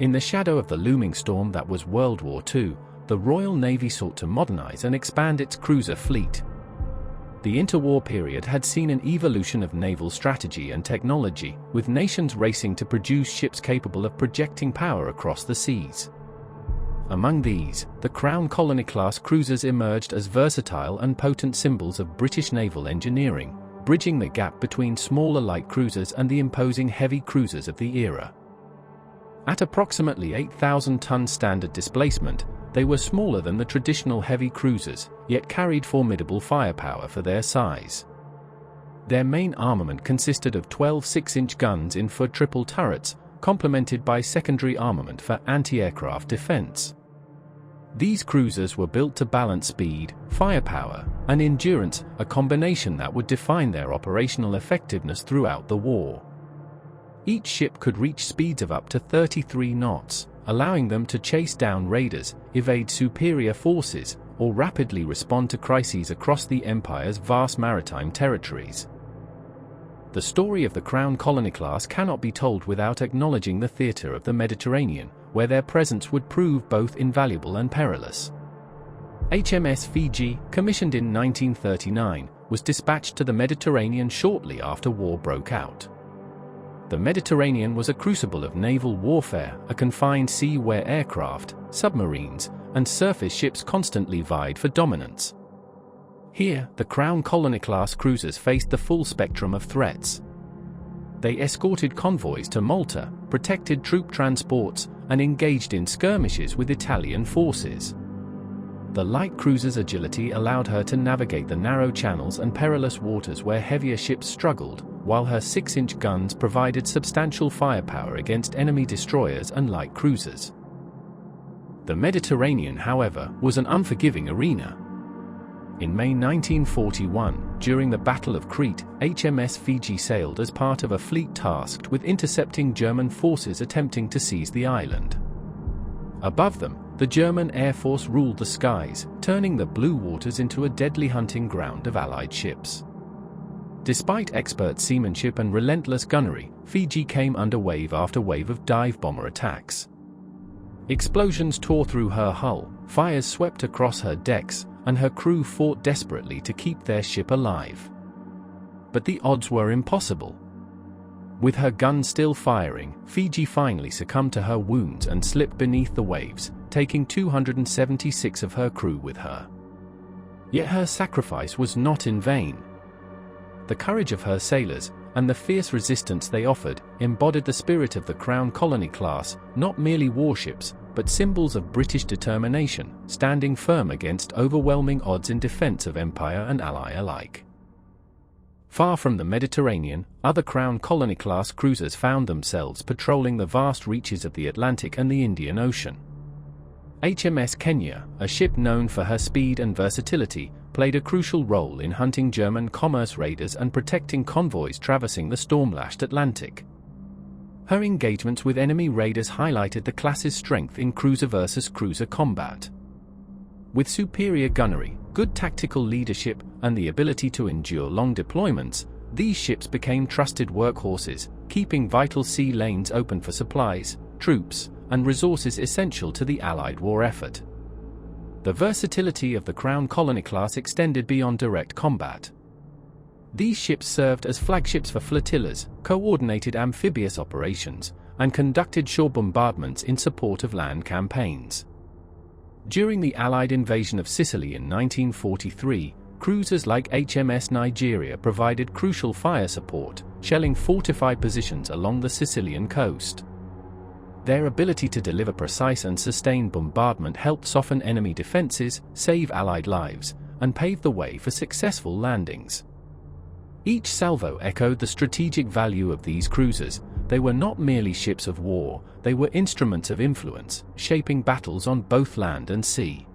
In the shadow of the looming storm that was World War II, the Royal Navy sought to modernize and expand its cruiser fleet. The interwar period had seen an evolution of naval strategy and technology, with nations racing to produce ships capable of projecting power across the seas. Among these, the Crown Colony-class cruisers emerged as versatile and potent symbols of British naval engineering, bridging the gap between smaller light cruisers and the imposing heavy cruisers of the era. At approximately 8,000-ton standard displacement, they were smaller than the traditional heavy cruisers, yet carried formidable firepower for their size. Their main armament consisted of 12 6-inch guns in four triple turrets, complemented by secondary armament for anti-aircraft defense. These cruisers were built to balance speed, firepower, and endurance, a combination that would define their operational effectiveness throughout the war. Each ship could reach speeds of up to 33 knots, allowing them to chase down raiders, evade superior forces, or rapidly respond to crises across the Empire's vast maritime territories. The story of the Crown Colony-class cannot be told without acknowledging the theater of the Mediterranean, where their presence would prove both invaluable and perilous. HMS Fiji, commissioned in 1939, was dispatched to the Mediterranean shortly after war broke out. The Mediterranean was a crucible of naval warfare, a confined sea where aircraft, submarines, and surface ships constantly vied for dominance. Here, the Crown Colony-class cruisers faced the full spectrum of threats. They escorted convoys to Malta, protected troop transports, and engaged in skirmishes with Italian forces. The light cruiser's agility allowed her to navigate the narrow channels and perilous waters where heavier ships struggled, while her 6-inch guns provided substantial firepower against enemy destroyers and light cruisers. The Mediterranean, however, was an unforgiving arena. In May 1941, during the Battle of Crete, HMS Fiji sailed as part of a fleet tasked with intercepting German forces attempting to seize the island. Above them, the German Air Force ruled the skies, turning the blue waters into a deadly hunting ground of Allied ships. Despite expert seamanship and relentless gunnery, Fiji came under wave after wave of dive bomber attacks. Explosions tore through her hull, fires swept across her decks, and her crew fought desperately to keep their ship alive. But the odds were impossible. With her guns still firing, Fiji finally succumbed to her wounds and slipped beneath the waves, taking 276 of her crew with her. Yet her sacrifice was not in vain. The courage of her sailors, and the fierce resistance they offered, embodied the spirit of the Crown Colony-class, not merely warships, but symbols of British determination, standing firm against overwhelming odds in defense of Empire and Ally alike. Far from the Mediterranean, other Crown Colony-class cruisers found themselves patrolling the vast reaches of the Atlantic and the Indian Ocean. HMS Kenya, a ship known for her speed and versatility, played a crucial role in hunting German commerce raiders and protecting convoys traversing the storm-lashed Atlantic. Her engagements with enemy raiders highlighted the class's strength in cruiser versus cruiser combat. With superior gunnery, good tactical leadership, and the ability to endure long deployments, these ships became trusted workhorses, keeping vital sea lanes open for supplies, troops, and resources essential to the Allied war effort. The versatility of the Crown Colony-class extended beyond direct combat. These ships served as flagships for flotillas, coordinated amphibious operations, and conducted shore bombardments in support of land campaigns. During the Allied invasion of Sicily in 1943, cruisers like HMS Nigeria provided crucial fire support, shelling fortified positions along the Sicilian coast. Their ability to deliver precise and sustained bombardment helped soften enemy defenses, save Allied lives, and pave the way for successful landings. Each salvo echoed the strategic value of these cruisers. They were not merely ships of war, they were instruments of influence, shaping battles on both land and sea.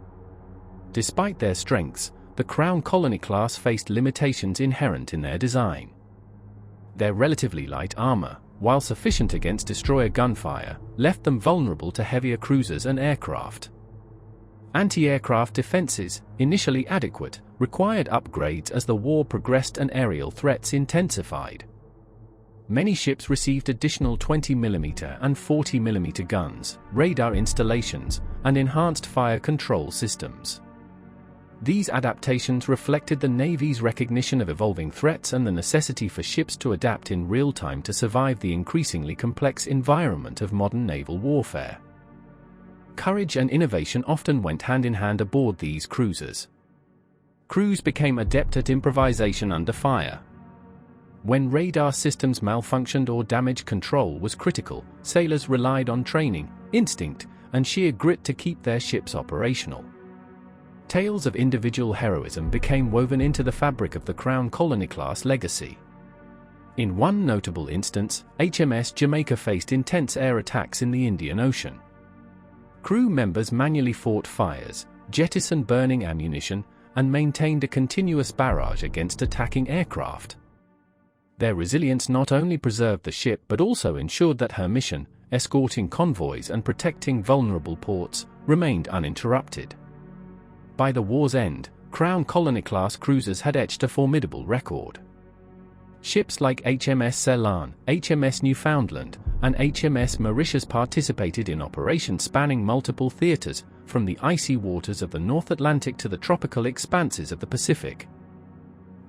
Despite their strengths, the Crown Colony-class faced limitations inherent in their design. Their relatively light armor, while sufficient against destroyer gunfire, left them vulnerable to heavier cruisers and aircraft. Anti-aircraft defenses, initially adequate, required upgrades as the war progressed and aerial threats intensified. many ships received additional 20mm and 40mm guns, radar installations, and enhanced fire control systems. These adaptations reflected the Navy's recognition of evolving threats and the necessity for ships to adapt in real time to survive the increasingly complex environment of modern naval warfare. Courage and innovation often went hand in hand aboard these cruisers. Crews became adept at improvisation under fire. When radar systems malfunctioned or damage control was critical, sailors relied on training, instinct, and sheer grit to keep their ships operational. Tales of individual heroism became woven into the fabric of the Crown Colony-class legacy. In one notable instance, HMS Jamaica faced intense air attacks in the Indian Ocean. Crew members manually fought fires, jettisoned burning ammunition, and maintained a continuous barrage against attacking aircraft. Their resilience not only preserved the ship but also ensured that her mission, escorting convoys and protecting vulnerable ports, remained uninterrupted. By the war's end, Crown Colony-class cruisers had etched a formidable record. Ships like HMS Ceylon, HMS Newfoundland, and HMS Mauritius participated in operations spanning multiple theaters, from the icy waters of the North Atlantic to the tropical expanses of the Pacific.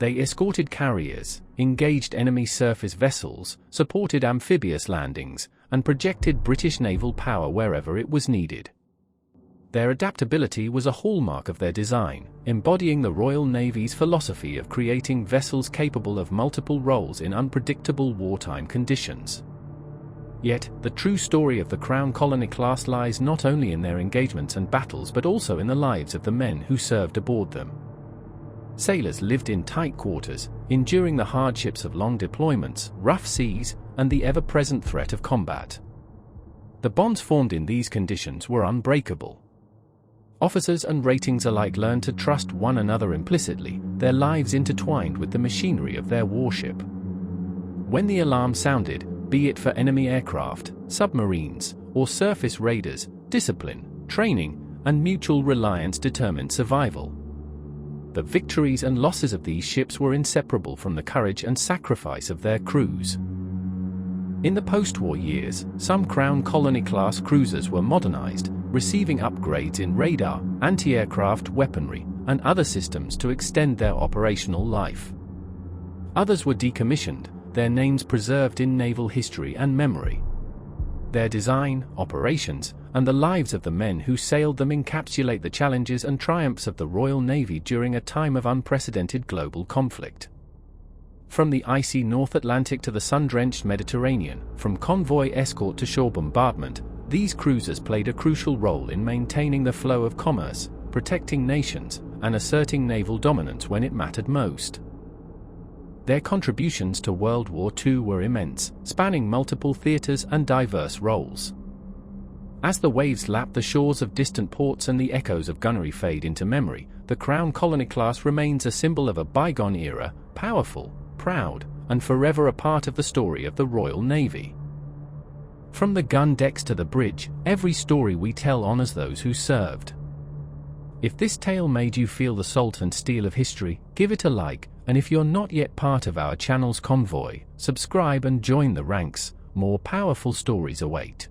They escorted carriers, engaged enemy surface vessels, supported amphibious landings, and projected British naval power wherever it was needed. Their adaptability was a hallmark of their design, embodying the Royal Navy's philosophy of creating vessels capable of multiple roles in unpredictable wartime conditions. Yet, the true story of the Crown Colony-class lies not only in their engagements and battles but also in the lives of the men who served aboard them. Sailors lived in tight quarters, enduring the hardships of long deployments, rough seas, and the ever-present threat of combat. The bonds formed in these conditions were unbreakable. Officers and ratings alike learned to trust one another implicitly, their lives intertwined with the machinery of their warship. When the alarm sounded, be it for enemy aircraft, submarines, or surface raiders, discipline, training, and mutual reliance determined survival. The victories and losses of these ships were inseparable from the courage and sacrifice of their crews. In the post-war years, some Crown Colony-class cruisers were modernized, receiving upgrades in radar, anti-aircraft weaponry, and other systems to extend their operational life. Others were decommissioned, their names preserved in naval history and memory. Their design, operations, and the lives of the men who sailed them encapsulate the challenges and triumphs of the Royal Navy during a time of unprecedented global conflict. From the icy North Atlantic to the sun-drenched Mediterranean, from convoy escort to shore bombardment, these cruisers played a crucial role in maintaining the flow of commerce, protecting nations, and asserting naval dominance when it mattered most. Their contributions to World War II were immense, spanning multiple theaters and diverse roles. As the waves lap the shores of distant ports and the echoes of gunnery fade into memory, the Crown Colony-class remains a symbol of a bygone era, powerful, proud, and forever a part of the story of the Royal Navy. From the gun decks to the bridge, every story we tell honors those who served. If this tale made you feel the salt and steel of history, give it a like, and if you're not yet part of our channel's convoy, subscribe and join the ranks. More powerful stories await.